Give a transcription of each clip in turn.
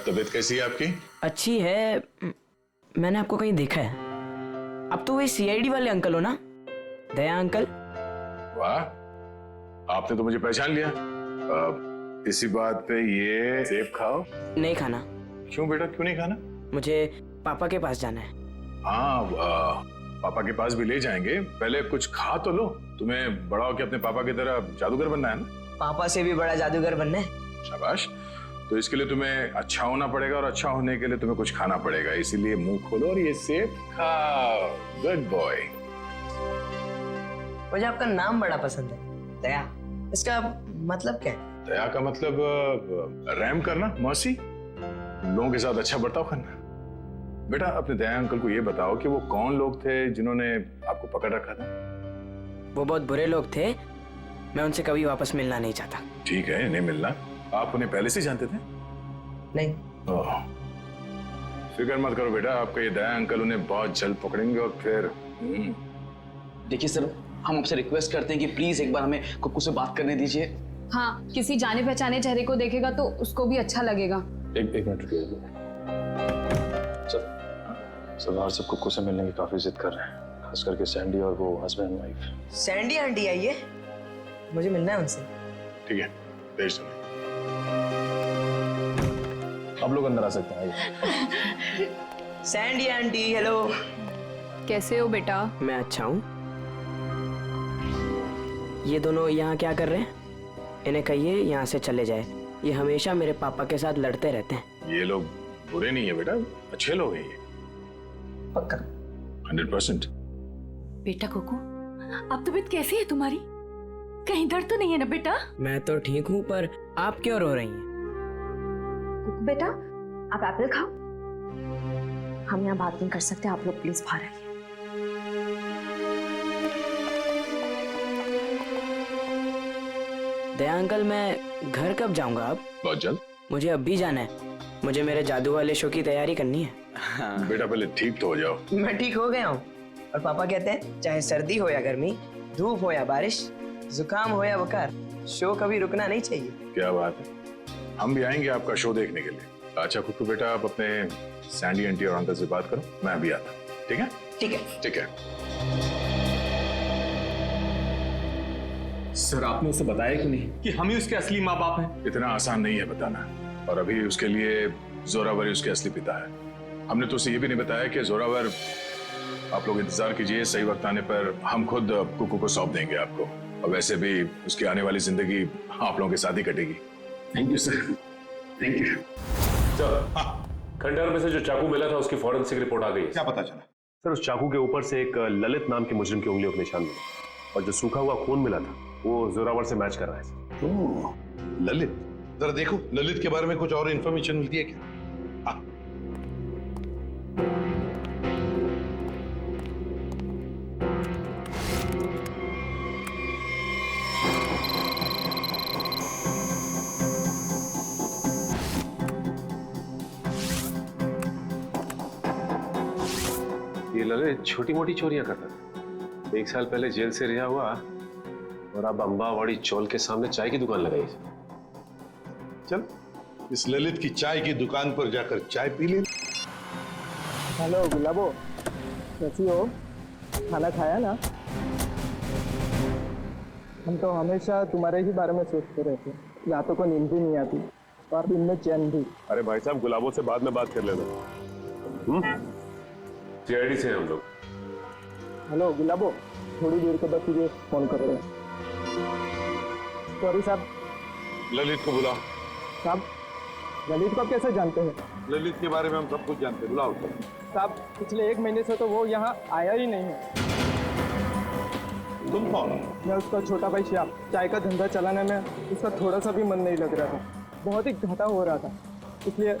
तबीयत कैसी है आपकी? अच्छी है। मैंने आपको कहीं देखा है। अब तो वही सीआईडी वाले अंकल हो ना, दया अंकल? वाह, आपने तो मुझे पहचान लिया। इसी बात पे ये सेब खाओ। नहीं खाना। क्यों बेटा, क्यों नहीं खाना? मुझे पापा के पास जाना है। हाँ, पापा के पास भी ले जाएंगे, पहले कुछ खा तो लो। तुम्हें बड़ा होकर अपने पापा की तरह जादूगर बनना है ना? पापा से भी बड़ा जादूगर बनना है। शाबाश। तो इसके लिए तुम्हें अच्छा होना पड़ेगा, और अच्छा होने के लिए तुम्हें कुछ खाना पड़ेगा। इसीलिए मुंह खोलो और ये सेब खाओ। Good boy. मुझे आपका नाम बड़ा पसंद है, दया। इसका मतलब क्या है? दया का मतलब रहम करना, मर्सी, लोगों के साथ अच्छा बर्ताव करना। बेटा, अपने दया अंकल को ये बताओ कि वो कौन लोग थे जिन्होंने आपको पकड़ रखा था? वो बहुत बुरे लोग थे। मैं उनसे कभी वापस मिलना नहीं चाहता। ठीक है, नहीं मिलना। आप उन्हें पहले से जानते थे? नहीं। फिक्र मत करो बेटा, आपका ये दया अंकल उन्हें बहुत जल्द पकड़ेंगे और फिर देखिए सर, हम आपसे रिक्वेस्ट करते हैं कि प्लीज एक बार हमें कुक्कू से बात करने दीजिए। हाँ, किसी जाने पहचाने चेहरे को देखेगा तो उसको भी अच्छा लगेगा। एक मिनट रुकिए सर। सरदार सब कुक्कू से मिलने की काफी जिद कर रहे हैं, खास करके सैंडी और वो husband and wife. Sandy aunty आई है, मुझे मिलना है उनसे। ठीक है, भेज दो। आप लोग अंदर आ सकते हैं। Sandy aunty, hello. कैसे हो बेटा? मैं अच्छा हूँ। ये दोनों यहाँ क्या कर रहे हैं? इन्हें कहिए यहाँ से चले जाए। ये हमेशा मेरे पापा के साथ लड़ते रहते हैं। ये लोग बुरे नहीं है बेटा, अच्छे लोग हैं ये। पक्का? 100%। बेटा कुकू, अब तबीयत कैसी है तुम्हारी? कहीं दर्द तो नहीं है ना बेटा? मैं तो ठीक हूँ, पर आप क्यों रो रही हैं? कुकू बेटा, आप एप्पल खाओ। हम यहाँ बात नहीं कर सकते, आप लोग प्लीज बाहर आइए। दया अंकल, मैं घर कब जाऊंगा अब? बहुत जल्द। मुझे अब भी जाना है। मुझे मेरे जादू वाले शो की तैयारी करनी है। बेटा पहले ठीक तो हो जाओ। मैं ठीक हो गया हूँ, और पापा कहते हैं चाहे सर्दी हो या गर्मी, धूप हो या बारिश, जुकाम हो या बुखार, शो कभी रुकना नहीं चाहिए। क्या बात है, हम भी आएंगे आपका शो देखने के लिए। अच्छा कुक्कू बेटा, आप अपने सैंडी आंटी और अंकल से बात करो, मैं अभी आता हूँ। ठीक है? ठीक है। ठीक है। सर, आपने उसे बताया क्यों नहीं कि हम ही उसके असली माँ बाप हैं? इतना आसान नहीं है बताना, और अभी उसके लिए जोरावर ही उसके असली पिता है। हमने तो उसे ये भी नहीं बताया कि जोरावर, आप लोग इंतजार कीजिए, सही वक्त आने पर हम खुद कुक्कू को सौंप देंगे आपको। और वैसे भी उसकी आने वाली जिंदगी आप लोगों के साथ ही कटेगी। Thank you sir, thank you. Sir, खंडहर में से जो चाकू मिला था उसकी फॉरेंसिक रिपोर्ट आ गई है। क्या पता चला? सर, उस चाकू के ऊपर से एक ललित नाम के मुजरिम की उंगलियों के निशान मिले, और जो सूखा हुआ खून मिला था वो जोरावर से मैच कर रहा है। ओह, ललित। जरा देखो, ललित के बारे में कुछ और इन्फॉर्मेशन मिलती है क्या? ये ललित छोटी मोटी चोरियां करता था। 1 साल पहले जेल से रिहा हुआ, और अब अंबावाड़ी चौल के सामने चाय की दुकान लगाई। चल, इस ललित की चाय की दुकान पर जाकर चाय पी ले। हेलो गुलाबो, कैसी हो? खाना खाया ना? हम तो हमेशा तुम्हारे ही बारे में सोचते रहते हैं। रातों को नींद भी नहीं आती और दिन में चैन भी। अरे भाई साहब, गुलाबों से बाद में बात कर लेना। सीआईडी से हम लोग। हेलो गुलाबो, थोड़ी देर के बाद तुझे फोन करते हैं। सॉरी साहब। ललित को बुलाओ। साहब, ललित को कैसे जानते हैं? ललित के बारे में हम सब कुछ जानते हैं, बुलाओ। साहब, पिछले 1 महीने से तो वो यहाँ आया ही नहीं है। तुम कौन? मैं उसका छोटा भाई श्याम। चाय का धंधा चलाने में उसका थोड़ा सा भी मन नहीं लग रहा था। बहुत ही घाटा हो रहा था, इसलिए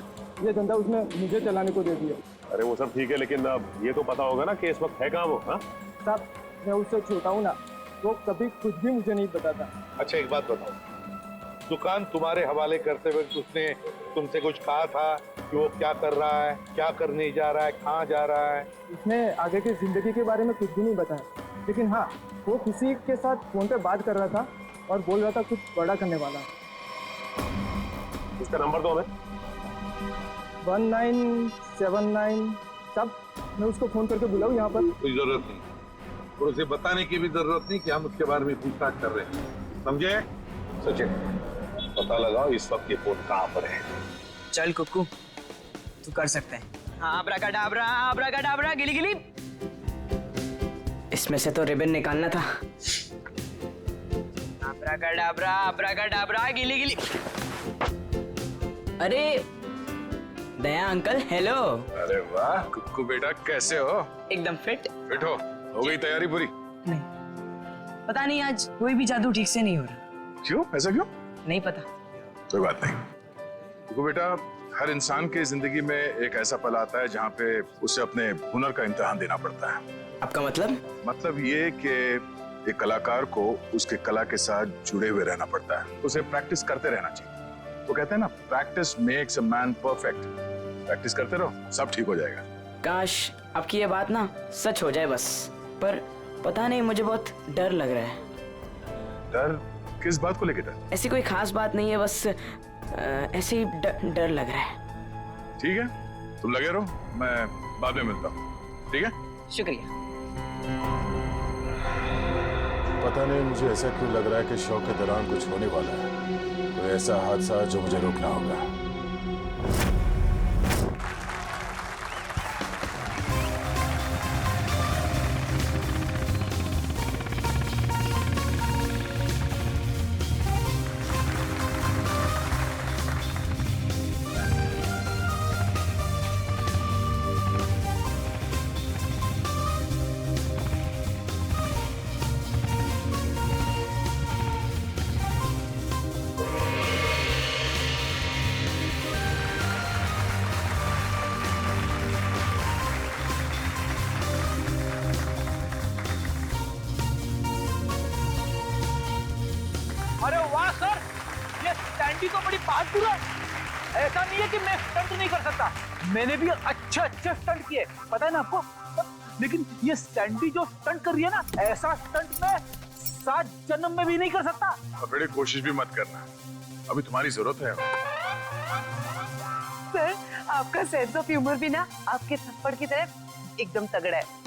ये धंधा उसने मुझे चलाने को दे दिया। अरे वो सब ठीक है, लेकिन अब ये तो पता होगा ना कि इस वक्त है कहाँ वो? हाँ साहब, मैं उससे छोटा हूँ ना, वो कभी कुछ भी मुझे नहीं बताता। अच्छा एक बात बताओ, दुकान तुम्हारे हवाले करते वक्त उसने तुमसे कुछ कहा था कि वो क्या कर रहा है, क्या करने जा रहा है, कहाँ जा रहा है? उसने आगे की जिंदगी के बारे में कुछ भी नहीं बताया, लेकिन हाँ, वो किसी के साथ फोन पे बात कर रहा था और बोल रहा था कुछ बड़ा करने वाला है। इसका नंबर दो हमें। 1979 सब। मैं उसको फोन करके बुलाऊं यहाँ पर? कोई जरूरत नहीं, और उसे बताने की भी जरूरत नहीं कि हम उसके बारे में पूछताछ कर रहे हैं, समझे? सचिन, पता लगाओ इस वक्त ये फोन कहाँ पर है। चल कुक्कू, तू कर सकते हैं। हाँ, आब्राकाडाब्रा, आब्राकाडाब्रा, गिली गिली। इसमें से तो रिबन निकालना था। आब्राकाडाब्रा, आब्राकाडाब्रा, गिली गिली। अरे दया अंकल, हेलो। अरे वाह कुक्कू बेटा, कैसे हो? एकदम फिट। फिट हो गई तैयारी पूरी? नहीं, पता नहीं आज कोई भी जादू ठीक से नहीं हो रहा। क्यों? ऐसा क्यों? नहीं पता। कोई बात नहीं कुक्कू बेटा, हर इंसान की जिंदगी में एक ऐसा पल आता है जहाँ पे उसे अपने हुनर का इम्तिहान देना पड़ता है। आपका मतलब? मतलब ये कि एक कलाकार को उसके कला के साथ जुड़े हुए रहना पड़ता है, उसे प्रैक्टिस करते रहना चाहिए। वो कहते हैं ना, practice makes a man perfect. Practice करते रहो, सब ठीक हो जाएगा। काश आपकी ये बात ना सच हो जाए बस, पर पता नहीं, मुझे बहुत डर लग रहा है। डर? किस बात को लेकर डर? ऐसी कोई खास बात नहीं है, बस ऐसे ही डर लग रहा है। ठीक है, तुम लगे रहो, मैं बाद में मिलता हूँ। ठीक है, शुक्रिया। पता नहीं मुझे ऐसा क्यों लग रहा है कि शो के दौरान कुछ होने वाला है, कोई ऐसा हादसा जो मुझे रोकना होगा। अरे वाह सर, ये सैंडी तो बड़ी बहादुर है। ऐसा नहीं है कि मैं स्टंट नहीं कर सकता, मैंने भी अच्छे अच्छे स्टंट किए, पता है ना आपको। लेकिन ये सैंडी जो स्टंट कर रही है ना, ऐसा स्टंट मैं 7 जन्म में भी नहीं कर सकता। अब बेटे कोशिश भी मत करना, अभी तुम्हारी जरूरत है। सर, आपका सेंस ऑफ ह्यूमर भी ना आपके थप्पड़ की तरह एकदम तगड़ा है।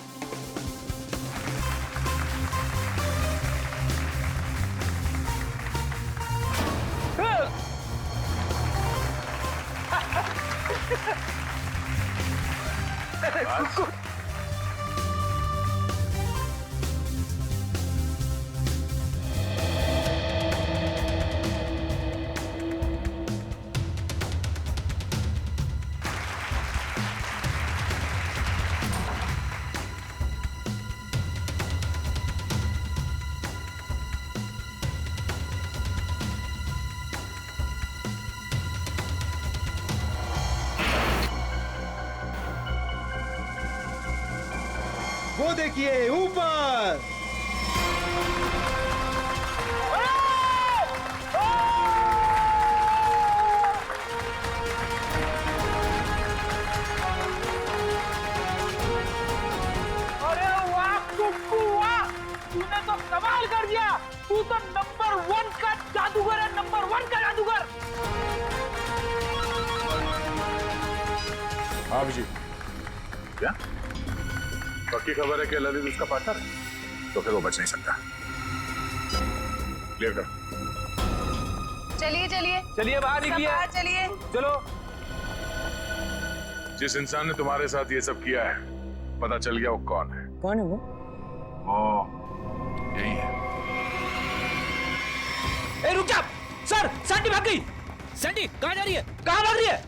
वो देखिए ऊपर। अरे वाह कुक्कू वाह, तूने तो कमाल कर दिया। तू तो नंबर 1 का जादूगर है, नंबर 1 का जादूगर। हाँ जी, क्या पक्की खबर है कि ललित उसका पार्टनर है? तो फिर वो बच नहीं सकता। क्लियर कर। चलिए चलिए चलिए बाहर निकलिए, चलिए। चलो। जिस इंसान ने तुम्हारे साथ ये सब किया है, पता चल गया वो कौन है? कौन है वो? यही है। ए रुक जा सर, सैंडी भाग गई। सैंडी कहाँ जा रही है? कहाँ भाग रही है?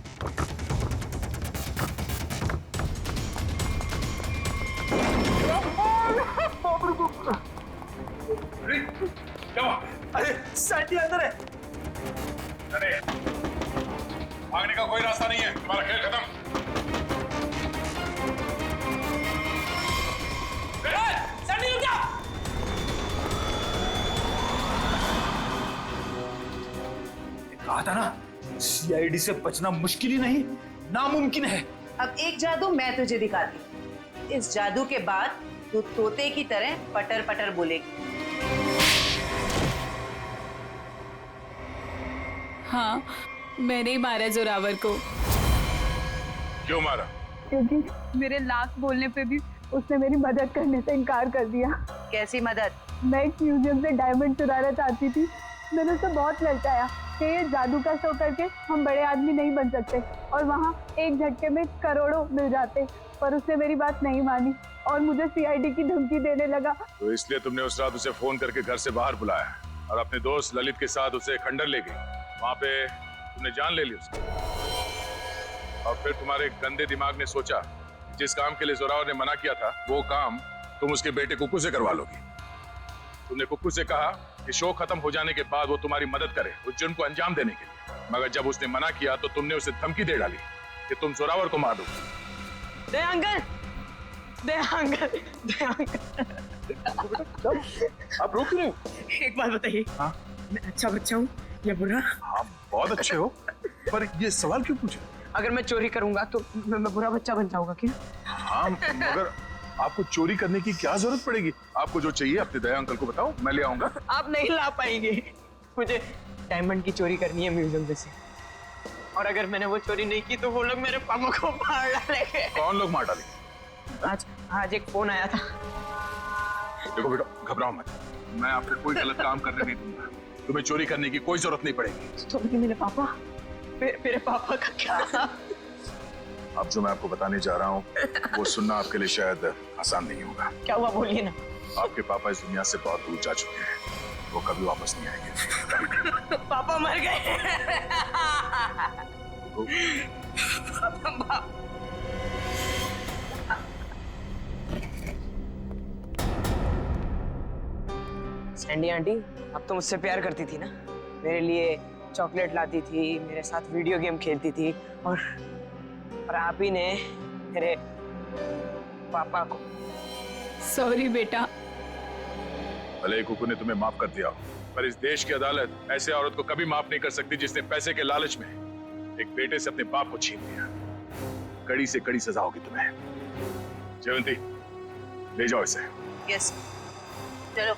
अरे सैंडी अंदर है। अरे भागने का कोई रास्ता नहीं है, तुम्हारा खेल खत्म। सैंडी रुक जा। कहा था ना, सीआईडी से बचना मुश्किल ही नहीं, नामुमकिन है। अब एक जादू मैं तुझे दिखाती हूँ। इस जादू के बाद तू तोते की तरह पटर पटर बोलेगी। हाँ, मैंने ही मारा जोरावर को। क्यों मारा? क्योंकि मेरे लाख बोलने पे भी उसने मेरी मदद करने से इनकार कर दिया। कैसी मदद? मैं एक म्यूजियम से डायमंड चुराना चाहती थी। मैंने उसे बहुत ललचाया कि ये जादू का शो करके हम बड़े आदमी नहीं बन सकते और वहाँ एक झटके में करोड़ों मिल जाते, पर उसने मेरी बात नहीं मानी और मुझे सीआईडी की धमकी देने लगा। तो इसलिए तुमने उस रात उसे फोन करके घर से बाहर बुलाया और अपने दोस्त ललित के साथ उसे खंडर ले गई। वहां पे तुमने जान ले ली उसकी और फिर तुम्हारे गंदे दिमाग ने सोचा जिस काम के लिए जोरावर ने मना किया था वो काम तुम उसके बेटे कुक्कू से करवा लोगी। तुमने कुक्कू से कहा कि शो खत्म हो जाने के बाद वो तुम्हारी मदद करे उस जुर्म को अंजाम देने के लिए, मगर जब उसने मना किया तो तुमने उसे धमकी दे डाली कि तुम जोरावर को मार दोगे। दया अंकल, दया अंकल, दया अंकल। आप रोक क्यों? एक बात बताइए, हाँ? मैं अच्छा बच्चा हूँ या बुरा? आप बहुत अच्छे हो, पर ये सवाल क्यों पूछे? अगर मैं चोरी करूंगा तो मैं बुरा बच्चा बन जाऊंगा क्या? हाँ, मगर आपको चोरी करने की क्या जरूरत पड़ेगी? आपको जो चाहिए अपने दया अंकल को बताओ, मैं ले आऊंगा। आप नहीं ला पाएंगे। मुझे डायमंड की चोरी करनी है म्यूजियम में से, और अगर मैंने वो चोरी नहीं की तो वो लोग मेरे पापा को मार डालेंगे। कौन लोग मार डालेंगे? आज एक फोन आया था। देखो बेटा, घबराओ मत, मैं आपसे कोई गलत काम करने नहीं दूंगा। तुम्हें चोरी करने की कोई जरूरत नहीं पड़ेगी। तो मेरे पापा, मेरे पापा का क्या? अब जो मैं आपको बताने जा रहा हूँ वो सुनना आपके लिए शायद आसान नहीं होगा। क्या हुआ, बोलिए ना। आपके पापा इस दुनिया से बहुत दूर जा चुके हैं, वो कभी वापस नहीं आएंगे। पापा मर गए। सैंडी आंटी, अब तो मुझसे प्यार करती थी ना, मेरे लिए चॉकलेट लाती थी, मेरे साथ वीडियो गेम खेलती थी, और आप ही ने मेरे पापा को। सॉरी बेटा। भले ही कुकू ने तुम्हें माफ कर दिया हो, पर इस देश की अदालत ऐसे औरत को कभी माफ नहीं कर सकती जिसने पैसे के लालच में एक बेटे से अपने बाप को छीन लिया। कड़ी से कड़ी सजा होगी तुम्हें। जयवंती, ले जाओ इसे। यस, चलो।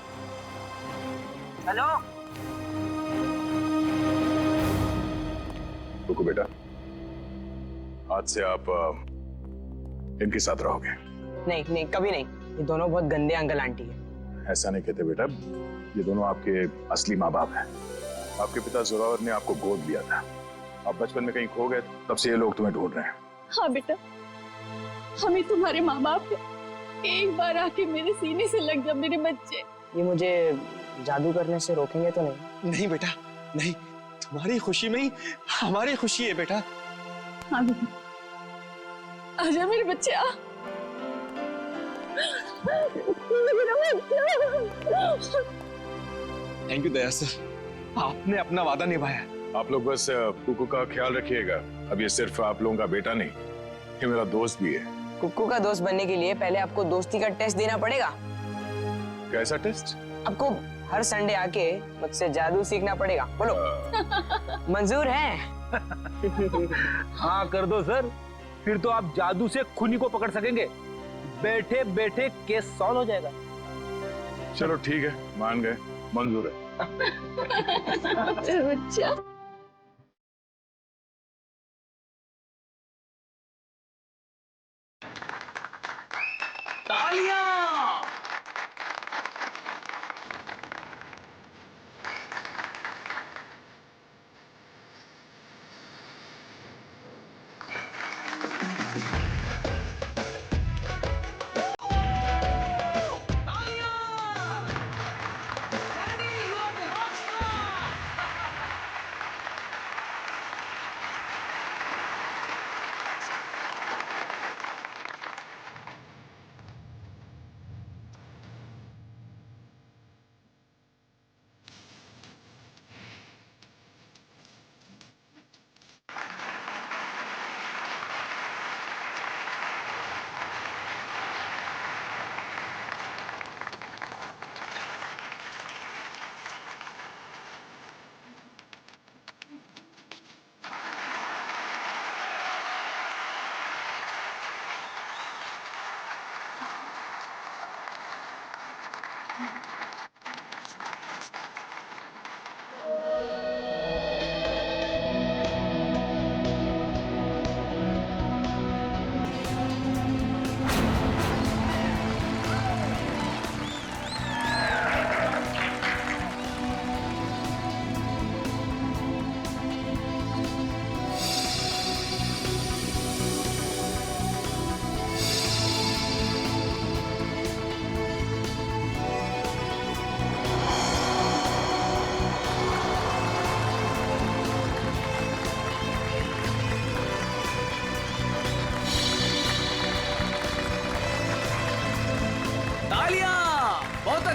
हेलो कुकू बेटा, आज से आप इनके साथ रहोगे। नहीं नहीं, कभी नहीं। ये दोनों बहुत गंदे अंकल आंटी है। ऐसा नहीं कहते बेटा, ये दोनों आपके असली माँ बाप हैं। आपके पिता जोरावर ने आपको गोद लिया था, आप बचपन में कहीं खो गए, तब से ये लोग तुम्हें ढूंढ रहे हैं। हाँ बेटा, हम ही तुम्हारे माँ बाप हैं। एक बार आके मेरे सीने से लग जा मेरे बच्चे। ये मुझे जादू करने से रोकेंगे तो नहीं? नहीं बेटा, नहीं, तुम्हारी खुशी में ही हमारी खुशी है बेटा। हाँ बेटा, आजा मेरे बच्चे, आ। थैंक यू दया सर, आपने अपना वादा निभाया। आप लोग बस कुकू का ख्याल रखिएगा। अब ये सिर्फ आप लोगों का बेटा नहीं, ये मेरा दोस्त भी है। कुक्कू का दोस्त बनने के लिए पहले आपको दोस्ती का टेस्ट देना पड़ेगा। कैसा टेस्ट? आपको हर संडे आके मुझसे जादू सीखना पड़ेगा। बोलो, मंजूर है? हाँ कर दो सर, फिर तो आप जादू से खूनी को पकड़ सकेंगे। बैठे बैठे केस सॉल्व हो जाएगा। चलो ठीक है, मान गए, मंजूर है। बच्चा। तालियां।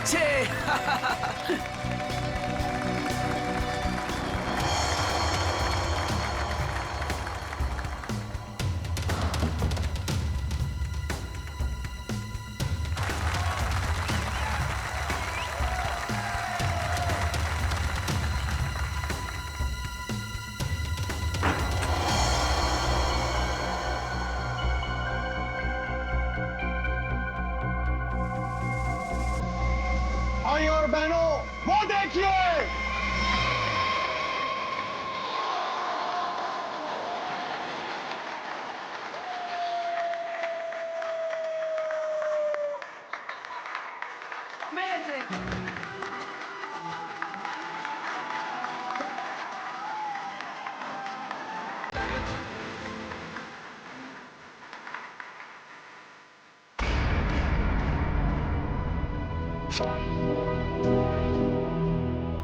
अच्छे। भाई और बहनों, वो देखिए,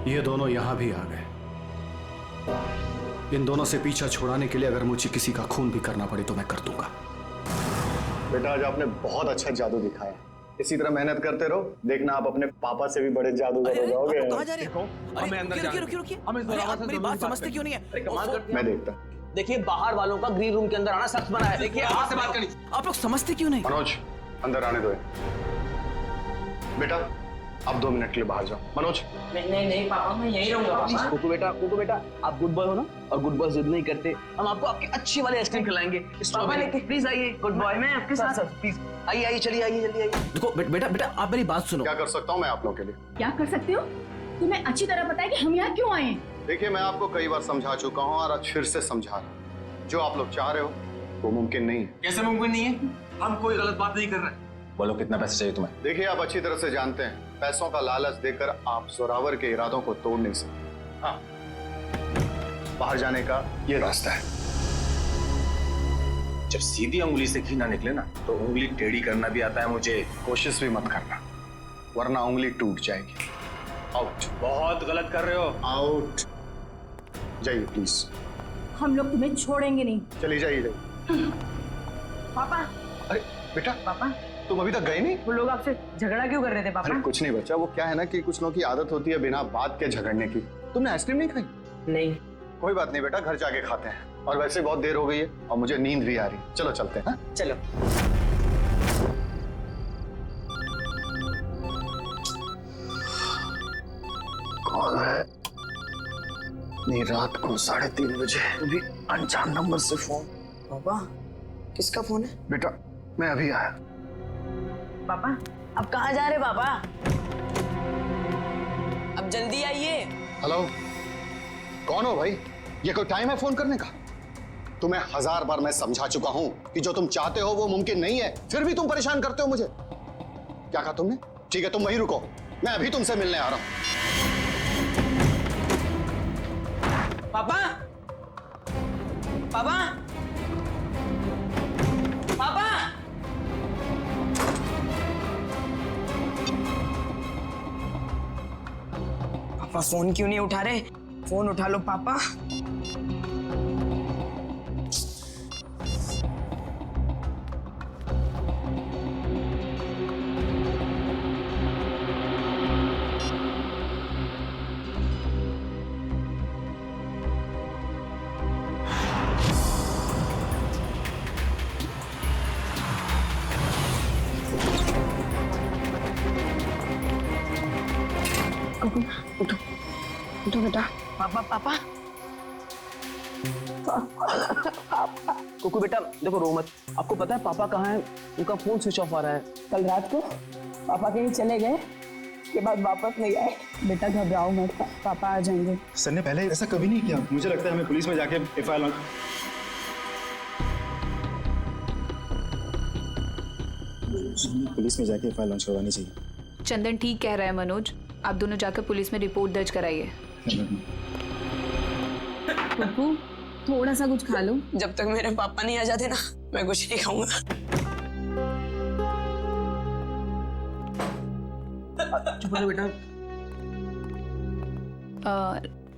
ये दोनों यहां भी आ गए। इन दोनों से पीछा छुड़ाने के लिए अगर मुझे किसी का खून भी करना पड़े तो मैं कर दूंगा। बेटा आज आपने बहुत अच्छा जादू दिखाया। इसी तरह मेहनत करते रहो, देखना आप अपने पापा से भी बड़े जादूगर हो जाओगे। कहाँ जा रहे हो? हमें अंदर जाने दो। रुकिए। हमें अरे आप मेरी बात समझते क्यों नहीं है? मैं देखता। देखिए बाहर वालों का ग्रीन रूम के अंदर आना सख्त मना है। देखिए आप से बात करनी। आप लोग समझते क्यों नहीं? मनोज अंदर आने दो। बेटा आप 2 मिनट के लिए बाहर जाओ। मनोज नहीं पापा, मैं यही रहूंगा पापा। कुकू बेटा आप गुड बॉय हो ना, और गुड बॉय जिद नहीं करते। हम आपको आपकी अच्छी वाली आइसक्रीम खिलाएंगे। प्लीज आइए गुड बॉय। मैं आपके साथ प्लीज आइए, चलिए आइए, जल्दी आइए। देखो बेटा आप मेरी बात सुनो। क्या कर सकता हूँ मैं आप लोगों के लिए? क्या कर सकते हो? तुम्हें अच्छी तरह पता है कि हम यहाँ क्यों आए हैं। देखिए मैं आपको कई बार समझा चुका हूँ और आज फिर से समझा रहा हूँ। जो आप लोग चाह रहे हो वो मुमकिन नहीं है। कैसे मुमकिन नहीं है? हम कोई गलत बात नहीं कर रहे। बोलो कितना पैसा चाहिए तुम्हें? देखिए आप अच्छी तरह से जानते हैं, पैसों का लालच देकर आप जोरावर के इरादों को तोड़ नहीं सकते। हाँ, बाहर जाने का ये रास्ता है। जब सीधी उंगली से घी ना निकले ना तो उंगली टेढ़ी करना भी आता है मुझे। कोशिश भी मत करना वरना उंगली टूट जाएगी। आउट। बहुत गलत कर रहे हो। आउट। जाइए प्लीज। हम लोग तुम्हें छोड़ेंगे नहीं। चलिए जाइए। पापा। अरे बेटा पापा तुम अभी तक गए नहीं? वो लोग आपसे झगड़ा क्यों कर रहे थे पापा? अरे कुछ नहीं बच्चा, वो क्या है ना कि कुछ लोगों की आदत होती है बिना बात के झगड़ने की। तुमने आइसक्रीम नहीं खाई? नहीं। कोई बात नहीं बेटा, घर जाके खाते हैं। और वैसे बहुत देर हो गई है और मुझे नींद भी आ रही है। चलो चलते हैं। चलो। कौन है? नहीं, रात को 3:30 बजे भी अनजान नंबर से फोन। पापा किसका फोन है? बेटा मैं अभी आया। पापा अब कहाँ जा रहे पापा? अब जल्दी आइए। हेलो, कौन हो भाई? ये कोई टाइम है फोन करने का? तुम्हें 1000 बार मैं समझा चुका हूं कि जो तुम चाहते हो वो मुमकिन नहीं है, फिर भी तुम परेशान करते हो मुझे। क्या कहा तुमने? ठीक है तुम वहीं रुको, मैं अभी तुमसे मिलने आ रहा हूं। पापा पापा पापा पापा फोन क्यों नहीं उठा रहे? फोन उठा लो पापा। उठो उठो बेटा। पापा पापा कुकू बेटा देखो रो मत। आपको पता है पापा कहाँ हैं? उनका फोन स्विच ऑफ आ रहा है। कल रात को पापा कहीं चले गए, के बाद वापस नहीं आए। बेटा घबराओ मत, पापा आ जाएंगे। सर ने पहले ऐसा कभी नहीं किया। मुझे लगता है हमें पुलिस में जाके एफआईआर लॉन्च। पुलिस में जाके एफआईआर लॉन्च करवानी चाहिए। चंदन ठीक कह रहा है मनोज, आप दोनों जाकर पुलिस में रिपोर्ट दर्ज कराइए। पप्पू थोड़ा सा कुछ खा लो। जब तक मेरे पापा नहीं आ जाते ना मैं कुछ नहीं खाऊंगा। चुप रहो बेटा।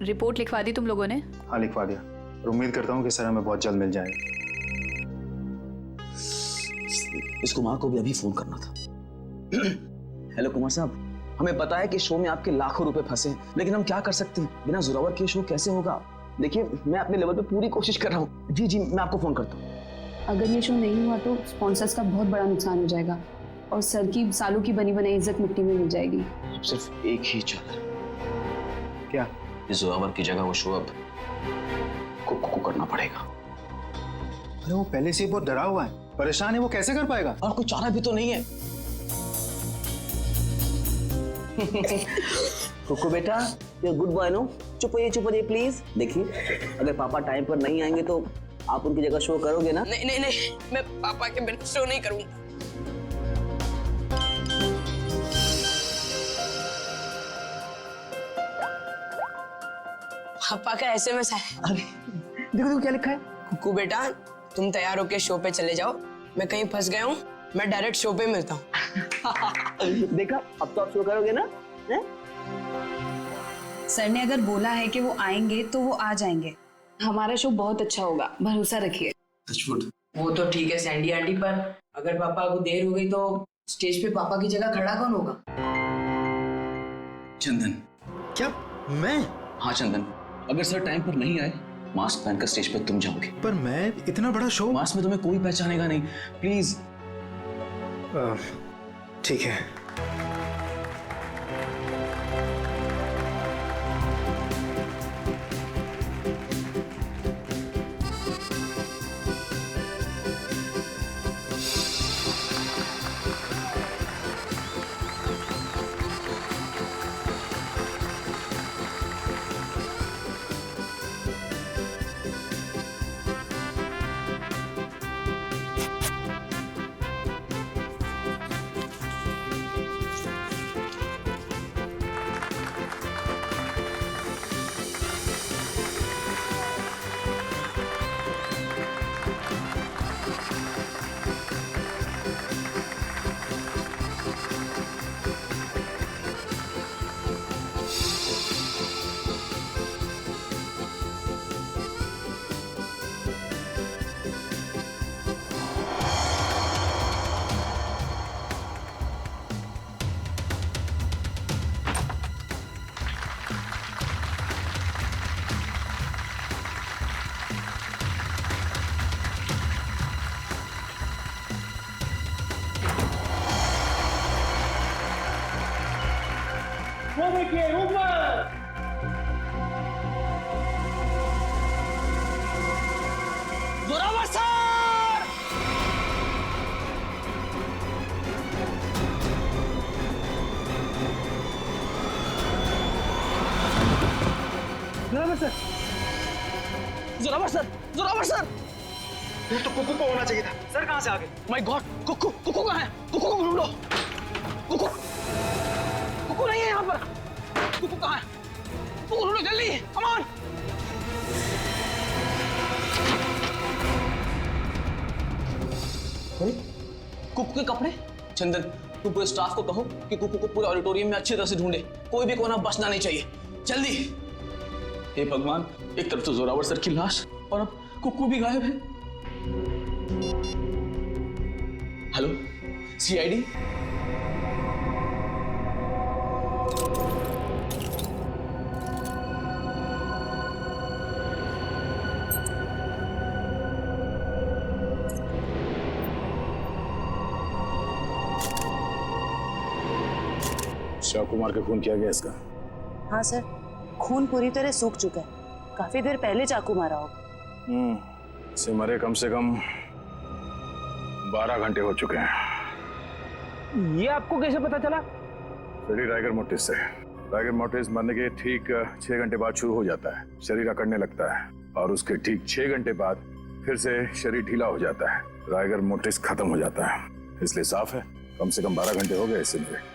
रिपोर्ट लिखवा दी तुम लोगों ने? हाँ लिखवा दिया और उम्मीद करता हूँ कि सर हमें बहुत जल्द मिल जाएगा। इस कुमार को भी अभी फोन करना था। हेलो कुमार साहब, हमें पता है कि शो में आपके लाखों रुपए फंसे हैं, लेकिन हम क्या कर सकते हैं? बिना जोरावर के शो कैसे होगा? देखिए, मैं अपने लेवल पे पूरी कोशिश कर रहा हूँ। जी जी, मैं आपको फोन करता हूँ। अगर ये शो नहीं हुआ तो स्पॉन्सर्स का बहुत बड़ा नुकसान हो जाएगा और सर की सालों की बनी बनाई इज्जत मिट्टी में मिल जाएगी। अब सिर्फ एक ही चाल। क्या? इस जोरावर की जगह वो शो अब कुकू को करना पड़ेगा। अरे वो पहले से ही बहुत डरा हुआ है, परेशान है, वो कैसे कर पाएगा? और कोई चारा भी तो नहीं है। कुकू बेटा, ये गुड बॉय नो, चुप होइए प्लीज। देखिए, अगर पापा टाइम पर नहीं आएंगे तो आप उनकी जगह शो करोगे ना? नहीं नहीं नहीं, मैं पापा के बिना शो नहीं करूंगा। पापा का एसएमएस है। अरे देखो क्या लिखा है। कुकू बेटा, तुम तैयार होके शो पे चले जाओ, मैं कहीं फंस गया हूँ, मैं डायरेक्ट शो पे मिलता हूँ। देखा, अब तो आप शो करोगे ना? है? सर ने अगर बोला है कि वो आएंगे तो वो आ जाएंगे। हमारा शो बहुत अच्छा होगा, भरोसा रखिए। वो तो ठीक है सैंडी आंटी, पर अगर पापा को देर हो गई तो स्टेज पे पापा की जगह खड़ा कौन होगा? चंदन। क्या? मैं? हाँ चंदन, अगर सर टाइम पर नहीं आए, मास्क पहनकर स्टेज पर तुम जाओगे। पर मैं इतना बड़ा शो। मास्क में तुम्हें कोई पहचानेगा नहीं, प्लीज। ठीक है। वो देखिए ऊपर। Zorawar sir! Zorawar sir! Zorawar sir! Zorawar sir! ये तो कुकू को होना चाहिए था। सर कहाँ से आ गए? माय गॉड, कुकू कहाँ है? कुकू को ढूंढो। कुकू नहीं है यहाँ पर। कुकू कहाँ है? कुकू ढूंढो जल्दी, कम ऑन। अरे कुकू के कपड़े। चंदन, तू पूरे स्टाफ को कहो कि कुकू को पूरे ऑडिटोरियम में अच्छी तरह से ढूंढे, कोई भी कोना बचना नहीं चाहिए, जल्दी। हे भगवान, एक तरफ तो जोरावर सर की लाश और अब कुकू भी गायब है। Hello, CID? चाकू मार के खून किया गया इसका? हाँ सर, खून पूरी तरह सूख चुका है, काफी देर पहले चाकू मारा होगा। इसे मरे कम से कम 12 घंटे हो चुके हैं। ये आपको कैसे पता चला? शरीर राइगर मोटिस से। राइगर मोटिस मरने के ठीक 6 घंटे बाद शुरू हो जाता है, शरीर अकड़ने लगता है और उसके ठीक 6 घंटे बाद फिर से शरीर ढीला हो जाता है, राइगर मोटिस खत्म हो जाता है। इसलिए साफ है, कम से कम 12 घंटे हो गए इससे मरे।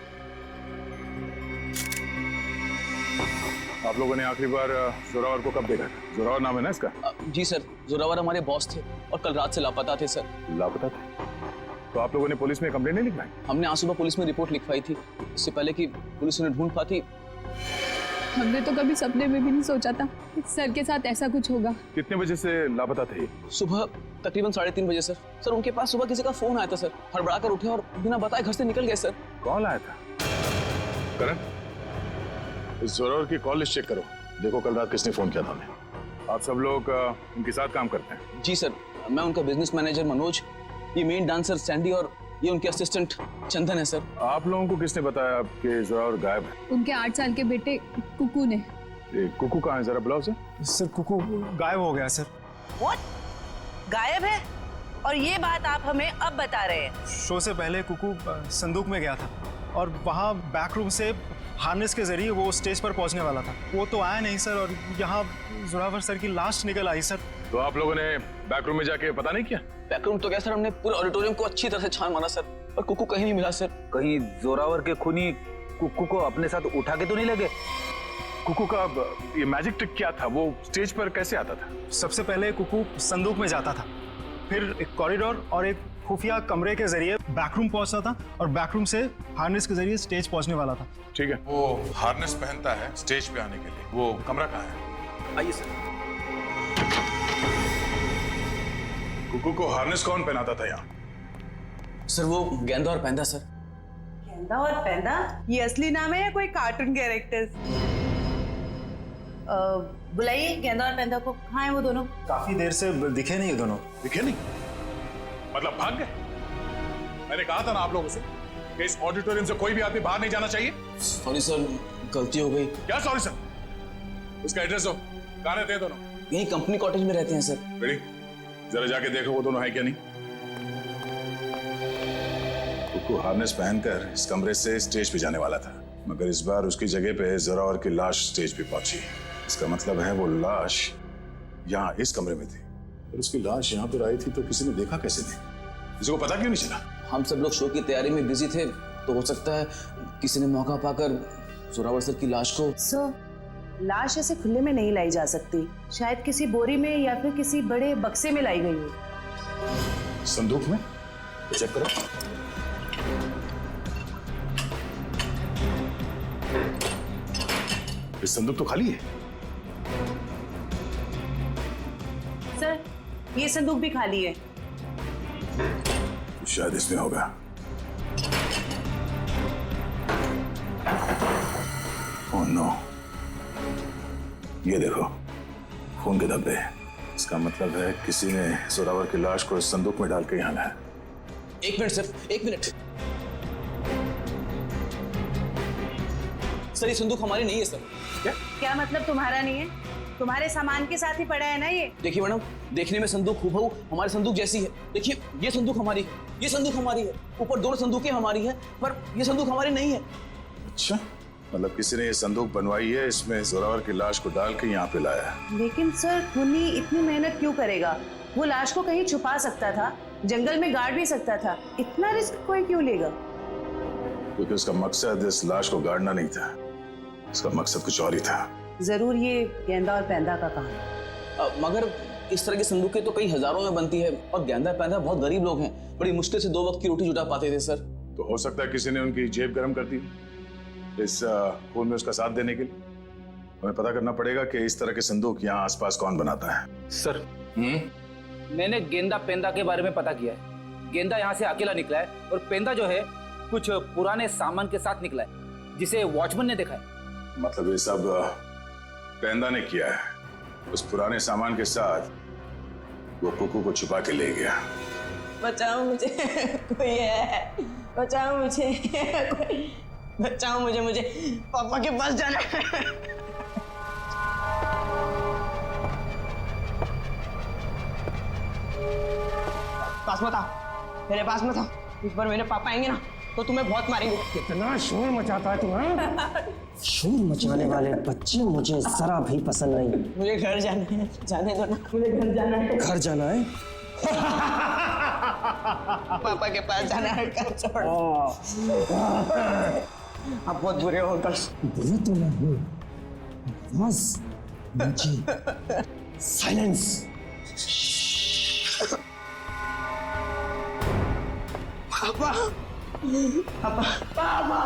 आप लोगों ने आखिरी बार जोरावर को कब देखा था? जोरावर नाम है ना इसका? जी सर, जोरावर हमारे बॉस थे और कल रात से लापता थे सर। लापता थे? तो आप लोगों ने पुलिस में कंप्लेंट नहीं लिखवाई? हमने आज सुबह पुलिस में रिपोर्ट लिखवाई थी, इससे पहले कि पुलिस उन्हें ढूंढ पाती। हमने तो कभी सपने में भी नहीं सोचा था कि सर के साथ ऐसा कुछ होगा। कितने बजे से लापता थे? सुबह तकरीबन 3:30 बजे सर। सर उनके पास सुबह किसी का फोन आया था सर, हड़बड़ा कर उठे और बिना बताए घर से निकल गए सर। कौन आया था? करण, इस जोरावर की कॉल लिस्ट चेक करो, देखो कल रात किसने फोन किया था हमें। आप सब लोग उनके साथ काम करते हैं? जी सर, मैं उनका बिजनेस मैनेजर मनोज, ये मेन डांसर सैंडी और ये उनके असिस्टेंट चंदन है सर। आप लोगों को किसने बताया कि जोरावर गायब है? उनके 8 साल के बेटे कुकू ने। कुकू कहाँ है, जरा बुलाओ सर। सर कुकू गायब हो गया सर। What? गायब है? और ये बात आप हमें अब बता रहे हैं? शो से पहले कुकू संदूक में गया था और वहाँ बैक रूम से हार्नेस के जरिए वो स्टेज पर पहुंचने वाला था। वो तो आया नहीं सर, और यहाँ जोरावर सर की लाश निकल आई सर। तो आप लोगों ने बैक रूम में जाके पता नहीं किया? बैक रूम तो क्या सर, हमने पूरे ऑडिटोरियम को अच्छी तरह से छान मारा सर, पर कुकू कहीं नहीं मिला सर। कहीं जोरावर के खूनी कुकू को अपने साथ उठा के तो नहीं लगे? कुकू का ये मैजिक ट्रिक क्या था, वो स्टेज पर कैसे आता था? सबसे पहले कुकू संदूक में जाता था, फिर एक कॉरिडोर और एक खुफिया कमरे के जरिए बैकरूम पहुंचता था, और बैकरूम से हार्नेस के जरिए स्टेज पहुंचने वाला था। ठीक है, वो हार्नेस पहनता है स्टेज पे आने के लिए, वो कमरा कहाँ है? आइए सर। कुकू को हार्नेस कौन पहनाता था यहाँ? सर वो गेंदा और पैंदा सर। गेंदा और पैंदा? ये असली नाम है या कोई कार्टून कैरेक्टर्स? बुलाइए गेंदा और पैंदा को। कहाँ है वो दोनों? काफी देर से दिखे नहीं दोनों। दिखे नहीं मतलब भाग गए? मैंने कहा था ना आप लोगों से कि इस ऑडिटोरियम से कोई भी आदमी बाहर नहीं जाना चाहिए। सॉरी सर, गलती हो गई। क्या सॉरी सर? उसका एड्रेस हो, कहाँ रहते हैं दोनों? यही कंपनी कॉटेज में रहते हैं सर। बेटी जरा जाके देखो वो दोनों है क्या नहीं। कुकू हार्नेस पहनकर इस कमरे से स्टेज पे जाने वाला था, मगर इस बार उसकी जगह पे जोरावर की लाश स्टेज पे पहुंची। इसका मतलब है वो लाश यहाँ इस कमरे में थी, और उसकी लाश यहाँ पर आई थी तो किसी ने देखा कैसे नहीं? किसी को पता क्यों नहीं चला? हम सब लोग शो की तैयारी में बिजी थे, तो हो सकता है किसी ने मौका पाकर जोरावर सर की लाश को। सर, लाश ऐसे खुले में नहीं लाई जा सकती, शायद किसी बोरी में या फिर किसी बड़े बक्से में लाई गई हो। संदूक में? चेक करो। ये संदूक तो खाली है। सर, ये संदूक भी खाली है। शायद इसमें होगा। ओह नो, ये देखो खून के धब्बे। इसका मतलब है किसी ने जोरावर की लाश को इस संदूक में डाल के यहाँ लाया। एक मिनट सर, एक मिनट। सर ये संदूक हमारी नहीं है सर। क्या मतलब तुम्हारा नहीं है? तुम्हारे सामान के साथ ही पड़ा है ना ये। देखिए मैडम, देखने में संदूक हूबहू हमारे संदूक जैसी है। देखिए ये संदूक हमारी है, ये संदूक हमारी है, ऊपर दोनों संदूकें हमारी है, पर ये संदूक हमारी नहीं है। अच्छा, मतलब किसी ने ये संदूक बनवाई है, इसमें जोरावर की लाश को डाल के यहाँ पे लाया है। लेकिन सर, खूनी इतनी मेहनत क्यों करेगा? वो लाश को कहीं छुपा सकता था, जंगल में गाड़ भी सकता था, इतना रिस्क कोई क्यों लेगा? क्योंकि उसका मकसद इस लाश को गाड़ना नहीं था, उसका मकसद कुछ और ही था। जरूर ये गेंदा और पैंदा का काम है। मगर इस तरह की संदूकें तो कई हजारों में बनती है, और गेंदा पैंदा बहुत गरीब लोग हैं, बड़ी मुश्किल से 2 वक्त की रोटी जुटा पाते थे सर। तो हो सकता है किसी ने उनकी जेब गर्म कर दी इस खून में उसका साथ देने के लिए। हमें पता करना पड़ेगा कि इस तरह के संदूक यहाँ आसपास कौन बनाता है। सर मैंने गेंदा पेंदा के बारे में पता किया है। गेंदा यहाँ से अकेला निकला है, और पेंदा जो है कुछ पुराने सामान के साथ निकला है, जिसे वॉचमैन ने देखा है। मतलब ये सब पेंदा ने किया है, उस पुराने सामान के साथ वो कुकू को छुपा के ले गया। बचाओ मुझे, कोई है, बचाओ मुझे, कोई बचाओ मुझे, मुझे पापा के पास जाना है। पास मत आओ, मेरे पास मत आओ। इस बार मेरे पापा आएंगे ना तो तुम्हें बहुत मारेंगे। कितना शोर मचाता है तुम्हें? शोर मचाने वाले बच्चे मुझे जरा भी पसंद नहीं। मुझे घर जाना है, जाने दो ना, मुझे घर जाना है। घर जाना है? पापा के पास जाना है, घर छोड़। आप बहुत बुरे हो अंकल। बुरे तो मैं हूँ, बस मुझे साइलेंस। पापा, पापा, पापा।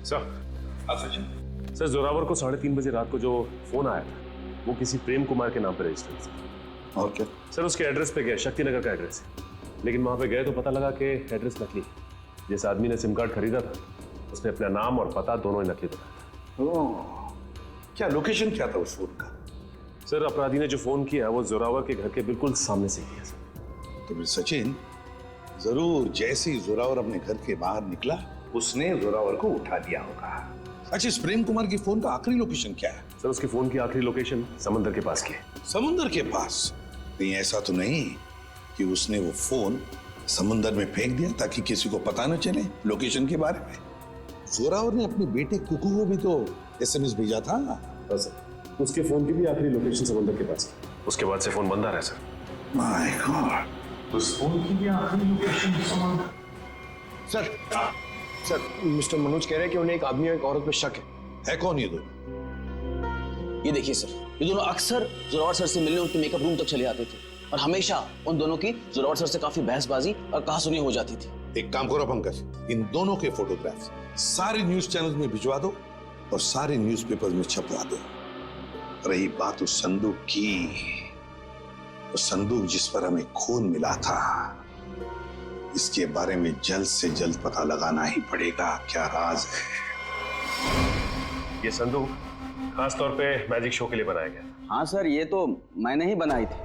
सर जोरावर को 3:30 बजे रात को जो फोन आया था वो किसी प्रेम कुमार के नाम पर रजिस्टर्ड है। और क्या? सर उसके एड्रेस पे गया, शक्ति नगर का एड्रेस है। लेकिन वहां पे गए तो पता लगा कि एड्रेस नकली है। जिस आदमी ने सिम कार्ड खरीदा था उसने अपना नाम और पता दोनों ही नकली बताया। ओह, क्या लोकेशन क्या था उस फोन का? सर अपराधी ने जो फोन किया वो जोरावर के घर के बिल्कुल सामने से किया सर। तो फिर सचिन जरूर जैसे ही जोरावर अपने घर के बाहर निकला उसने जोरावर को उठा लिया होगा। अच्छा, इस प्रेम कुमार की फोन का आखिरी लोकेशन क्या है? सर उसके फोन की आखिरी लोकेशन समंदर के पास की है। समुंदर के पास? कहीं ऐसा तो नहीं कि उसने वो फोन समुंदर में फेंक दिया ताकि किसी को पता न चले लोकेशन के बारे में? जोरावर ने अपने बेटे कुकू को भी तो एसएमएस भेजा था। हाँ सर, उसके फोन की भी आखिरी लोकेशन समंदर के पास है। उसके बाद से फोन बंद आ रहा है सर। माय गॉड, उस फोन की भी आखिरी लोकेशन समंदर। सर मिस्टर मनोज कह रहे हैं कि उन्हें एक आदमी और एक औरत पे शक है कौन ये दोनों? ये देखिए सर, ये दोनों अक्सर जोरावर सर से मिलने उनके मेकअप रूम तक चले आते थे और हमेशा उन दोनों की जोरावर सर से काफी बहसबाजी और कहासुनी हो जाती थी। एक काम करो पंकज, इन दोनों के फोटोग्राफ्स सारे न्यूज चैनल में भिजवा दो और सारे न्यूज़पेपर में छपवा दो। रही बात उस संदूक की, वो संदूक जिस पर हमें खून मिला था, इसके बारे में जल्द से जल्द पता लगाना ही पड़ेगा क्या राज है। ये संदूक खास तौर पे मैजिक शो के लिए बनाया गया। हाँ सर, ये तो मैंने ही बनाई थी।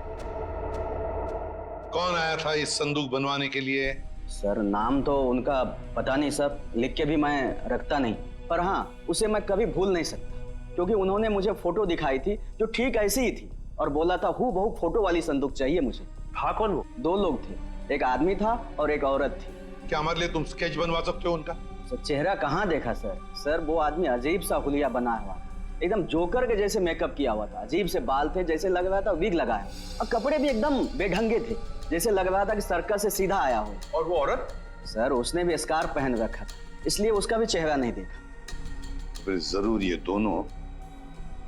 कौन आया था इस संदूक बनवाने के लिए? सर नाम तो उनका पता नहीं सर, लिख के भी मैं रखता नहीं, पर हाँ उसे मैं कभी भूल नहीं सकता क्योंकि उन्होंने मुझे फोटो दिखाई थी जो ठीक ऐसी ही थी और बोला था हूबहू फोटो वाली संदूक चाहिए मुझे। था कौन वो? दो लोग थे, एक आदमी था और एक औरत थी। क्या हमारे लिए तुम स्केच बनवा सकते हो उनका? सर चेहरा कहाँ देखा सर? सर वो आदमी अजीब सा हुलिया बना हुआ, एकदम जोकर के जैसे मेकअप किया हुआ था। अजीब से बाल थे, जैसे लग रहा था विग लगाया, और कपड़े भी एकदम बेढंगे थे, जैसे लग रहा था कि सर्कस से सीधा आया हो। और वो औरत? सर उसने भी स्कार्फ पहन रखा था, इसलिए उसका भी चेहरा नहीं देखा। फिर जरूर ये दोनों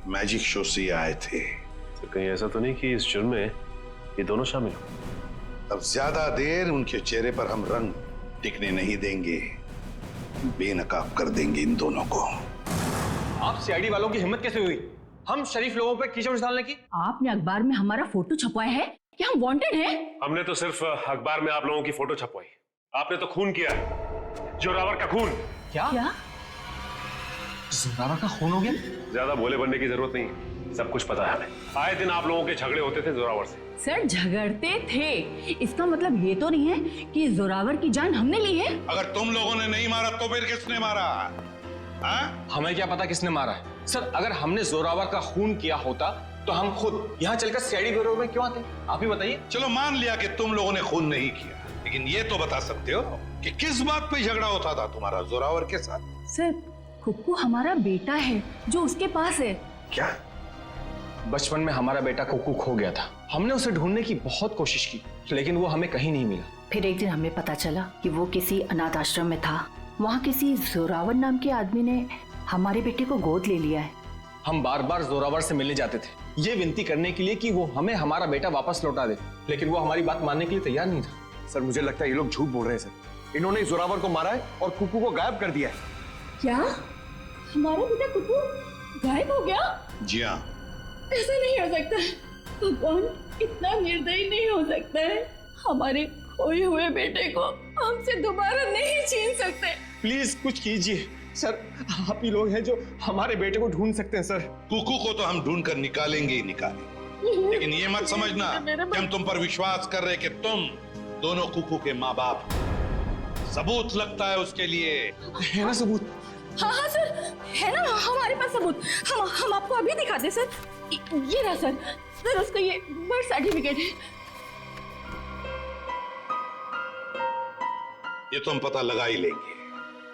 मैजिक शो से आए थे। तो कहीं ऐसा तो नहीं कि इस जुर्म में ये दोनों शामिल हो? अब ज्यादा देर उनके चेहरे पर हम रंग टिकने नहीं देंगे, बेनकाब कर देंगे इन दोनों को। आप सीआईडी वालों की हिम्मत कैसे हुई हम शरीफ लोगों पर कीचड़ डालने की? आपने अखबार में हमारा फोटो छपवाया है कि हम वांटेड हैं? हमने तो सिर्फ अखबार में आप लोगों की फोटो छपवाई, आपने तो खून किया है, जोरावर का खून। क्या? जोरावर का खून हो गया? ज्यादा भोले बनने की जरूरत नहीं, सब कुछ पता है हमें। आए दिन आप लोगों के झगड़े होते थे जोरावर से। सर झगड़ते थे, इसका मतलब ये तो नहीं है कि जोरावर की जान हमने ली है। अगर तुम लोगों ने नहीं मारा तो फिर किसने मारा? हमें क्या पता किसने मारा है? सर अगर हमने जोरावर का खून किया होता तो हम खुद यहाँ चलकर सीआईडी ब्यूरो में क्यों आते? आप ही बताइए। चलो मान लिया कि तुम लोगों ने खून नहीं किया, लेकिन ये तो बता सकते हो कि किस बात पे झगड़ा होता था तुम्हारा जोरावर के साथ? सर कुक्कू हमारा बेटा है जो उसके पास है। क्या? बचपन में हमारा बेटा कुक्कू खो गया था, हमने उसे ढूंढने की बहुत कोशिश की लेकिन वो हमें कहीं नहीं मिला। फिर एक दिन हमें पता चला कि वो किसी अनाथ आश्रम में था। वहाँ किसी जोरावर नाम के आदमी ने हमारे बेटे को गोद ले लिया है। हम बार बार जोरावर से मिलने जाते थे ये विनती करने के लिए कि वो हमें हमारा बेटा वापस लौटा दे, लेकिन वो हमारी बात मानने के लिए तैयार नहीं था। सर मुझे लगता है ये लोग झूठ बोल रहे हैं सर। इन्होंने जोरावर को मारा है और कुक्कू को गायब कर दिया है। क्या हमारा बेटा कुक्कू गायब हो गया? जी हाँ। ऐसा नहीं हो सकता, भगवान इतना निर्दयी नहीं हो सकता है। हमारे खोए हुए बेटे को हमसे दोबारा नहीं छीन सकते। प्लीज कुछ कीजिए सर, आप ही लोग हैं जो हमारे बेटे को ढूंढ सकते हैं सर। कुकू को तो हम ढूंढ कर निकालेंगे ही निकालेंगे, लेकिन ये मत समझना कि हम तुम पर विश्वास कर रहे कि तुम दोनों कुकू के माँ बाप। सबूत लगता है उसके लिए। है ना सबूत? हाँ हाँ सर, है ना हमारे पास सबूत। हम आपको अभी दिखाते सर। ये रहा सर, सर उसका ये बर्थ सर्टिफिकेट है। ये तो हम पता लगा ही लेंगे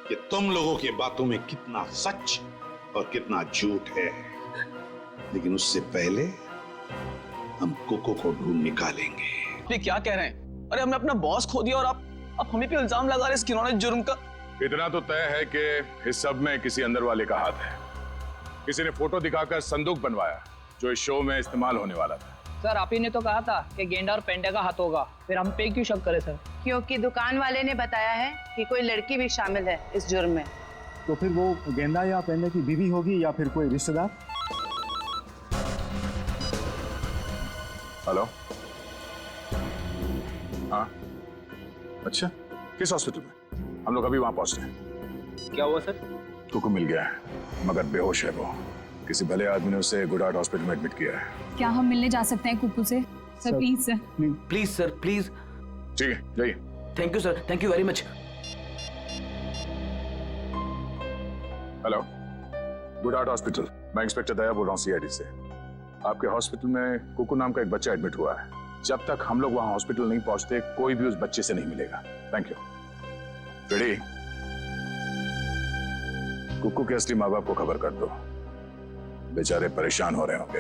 कि तुम लोगों की बातों में कितना सच और कितना झूठ है, लेकिन उससे पहले हम कुकू को ढूंढ निकालेंगे। ये क्या कह रहे हैं? अरे हमने अपना बॉस खो दिया और आप हमें पे इल्जाम लगा रहे हैं इस घिनौने जुर्म का। इतना तो तय है कि इस सब में किसी अंदर वाले का हाथ है। किसी ने फोटो दिखाकर संदूक बनवाया जो इस शो में इस्तेमाल होने वाला था। सर आप ही ने तो कहा था कि गेंडा और पेंडा का हाथ होगा, फिर हम पे क्यों शक करें सर? क्योंकि दुकान वाले ने बताया है कि कोई लड़की भी शामिल है इस जुर्म में। तो फिर वो गेंदा या पेंडे की बीवी होगी या फिर कोई रिश्तेदार? हेलो, हाँ अच्छा, किस हॉस्पिटल में? हम लोग अभी वहां पहुंचते हैं। क्या हुआ सर? कुकू मिल गया है, मगर बेहोश है वो। किसी भले आदमी ने उसे गुड हार्ट हॉस्पिटल में एडमिट किया है। क्या हम मिलने जा सकते हैं कुकू से? Sir please sir. Please sir, please. ठीक है, जाइए। Thank you sir, thank you very much. Hello, good heart hospital. मैं इंस्पेक्टर दया बोल रहा हूँ सीआईडी से। आपके हॉस्पिटल में कुकू नाम का एक बच्चा एडमिट हुआ है। जब तक हम लोग वहां हॉस्पिटल नहीं पहुंचते, कोई भी उस बच्चे से नहीं मिलेगा। Thank you. रेडी? कुकू के असली माँ बाप को खबर कर दो, बेचारे परेशान हो रहे होंगे।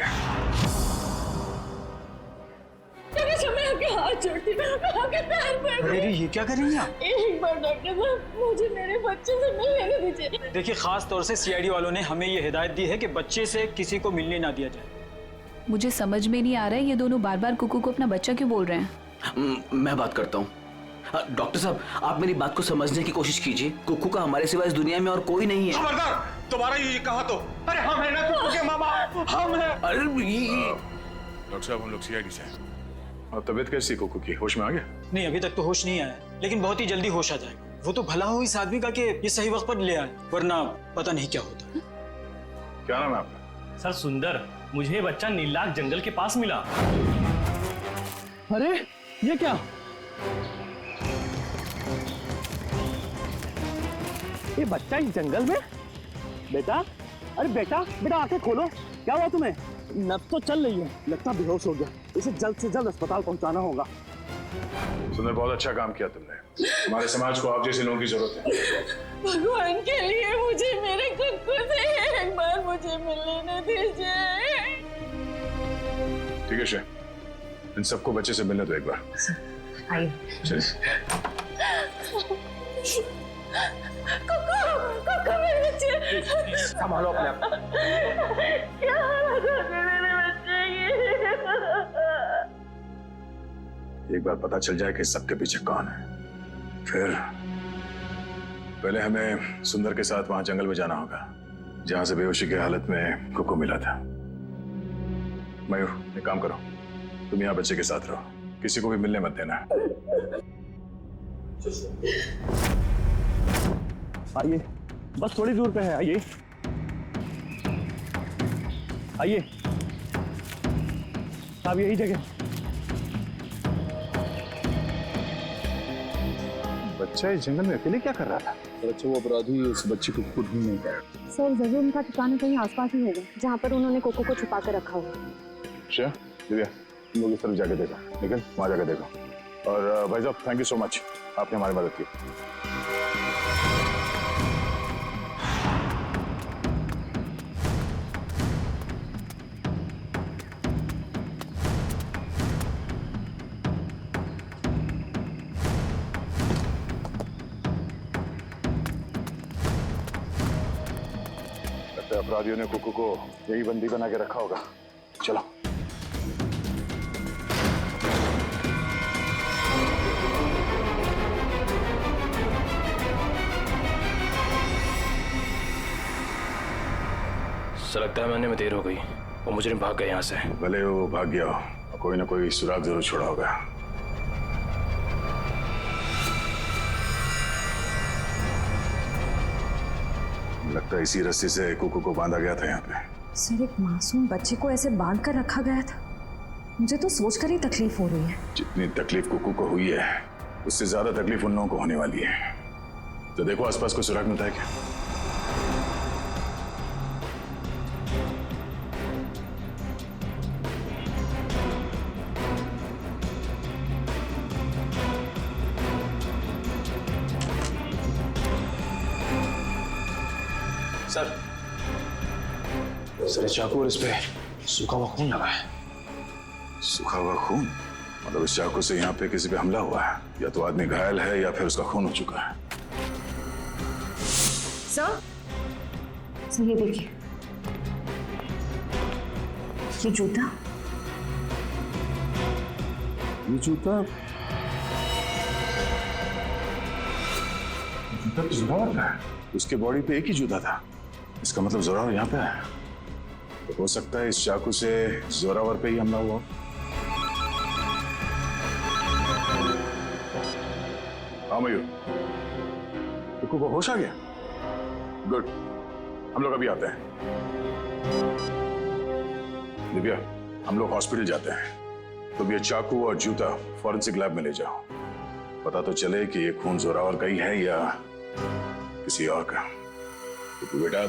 मैं आपके हाथ जोड़ती हूँ, आपके पैर पड़ती हूँ। ये क्या कर रही हैं आप? एक बार डॉक्टर साहब, मुझे मेरे बच्चे से मिलने दीजिए। देखिए, खास तौर से सीआईडी वालों ने हमें ये हिदायत दी है कि बच्चे से किसी को मिलने ना दिया जाए। मुझे समझ में नहीं आ रहा है ये दोनों बार बार कुकू को अपना बच्चा क्यों बोल रहे हैं। मैं बात करता हूँ। डॉक्टर साहब, आप मेरी बात को समझने की कोशिश कीजिए। कुकू का हमारे सिवा इस दुनिया में और कोई नहीं है। खबरदार, दोबारा ये कहा तो। अरे हम हैं ना कुकू के माँ बाप, हम हैं। अरे डॉक्टर साहब, हम लोग सीआईडी से हैं। और तबीयत कैसी कुकू की? होश में आ गया? नहीं, अभी तक तो होश नहीं आया, लेकिन बहुत ही जल्दी होश आ जाएगा। वो तो भला हो इस आदमी का कि ये सही वक्त पर ले आए, वरना पता नहीं क्या होता। क्या नाम है आपका? सर सुंदर। मुझे ये बच्चा नीलाग जंगल के पास मिला। अरे ये क्या? ये बच्चा इस जंगल में? बेटा, अरे बेटा, बेटा आंखें खोलो। क्या हुआ तुम्हें? नब्ज तो चल रही है, लगता बेहोश हो गया। इसे जल्द से जल्द अस्पताल पहुंचाना होगा। सुंदर, बहुत अच्छा काम किया तुमने। हमारे समाज को आप जैसे लोगों की जरूरत है। भगवान के लिए मुझे मेरे कुक्कू से एक बार मुझे मिलने दीजिए। ठीक है शे, इन सबको बच्चे से मिलने दो एक बार। आइए। कुक्कू मेरे बच्चे। संभालो अपने आप। क्या हालत है मेरे बच्चे की? एक बार पता चल जाए कि सबके पीछे कौन है, फिर पहले हमें सुंदर के साथ वहां जंगल में जाना होगा, जहां से बेहोशी की हालत में कुकू मिला था। मयूर, एक काम करो, तुम यहाँ बच्चे के साथ रहो, किसी को भी मिलने मत देना। आइए, बस थोड़ी दूर पे है। आइए आइए साहब, यही जगह। बच्चा इस जंगल में अकेले क्या कर रहा था? अच्छा, वो अपराधी उस बच्चे को ढूंढ नहीं पाया। सर जरूर उनका ठिकाना कहीं आसपास ही होगा जहाँ पर उन्होंने कोको को छुपा कर रखा होगा। अच्छा दिव्या, तुम लोग इस तरफ जाके देखो, लेकिन वहां जाके देखो। और भाई साहब, थैंक यू सो मच, आपने हमारी मदद की। अपराधियों ने कुकू को यही बंदी बना के रखा होगा। चलो। सर लगता है मैंने में देर हो गई, वो मुझे भाग गए यहाँ से। भले वो भाग गया हो, कोई ना कोई सुराग जरूर छोड़ा होगा। लगता है इसी रस्सी से कुकू को बांधा गया था यहाँ पे। सर एक मासूम बच्चे को ऐसे बांध कर रखा गया था, मुझे तो सोचकर ही तकलीफ हो रही है। जितनी तकलीफ कुकू को हुई है, उससे ज्यादा तकलीफ उन लोगों को होने वाली है। तो देखो आसपास कोई सुराग मिलता है क्या? सर चाकू और इस पे सूखा हुआ खून लगा है। सूखा हुआ खून? मतलब इस चाकू से यहाँ पे किसी पे हमला हुआ है, या तो आदमी घायल है या फिर उसका खून हो चुका है। सर ये देखिए, ये जूता। ये जूता तो जोरावर का है। उसके बॉडी पे एक ही जूता था, इसका मतलब जोरावर यहाँ पे है। तो हो सकता है इस चाकू से जोरावर पे ही हमला हुआ। हाँ मयूर, कुकू को होश आ गया? गुड, हम लोग अभी आते हैं। दिव्या, हम लोग हॉस्पिटल जाते हैं। तुम ये चाकू और जूता फॉरेंसिक लैब में ले जाओ, पता तो चले कि ये खून जोरावर का ही है या किसी और का। कुकू बेटा,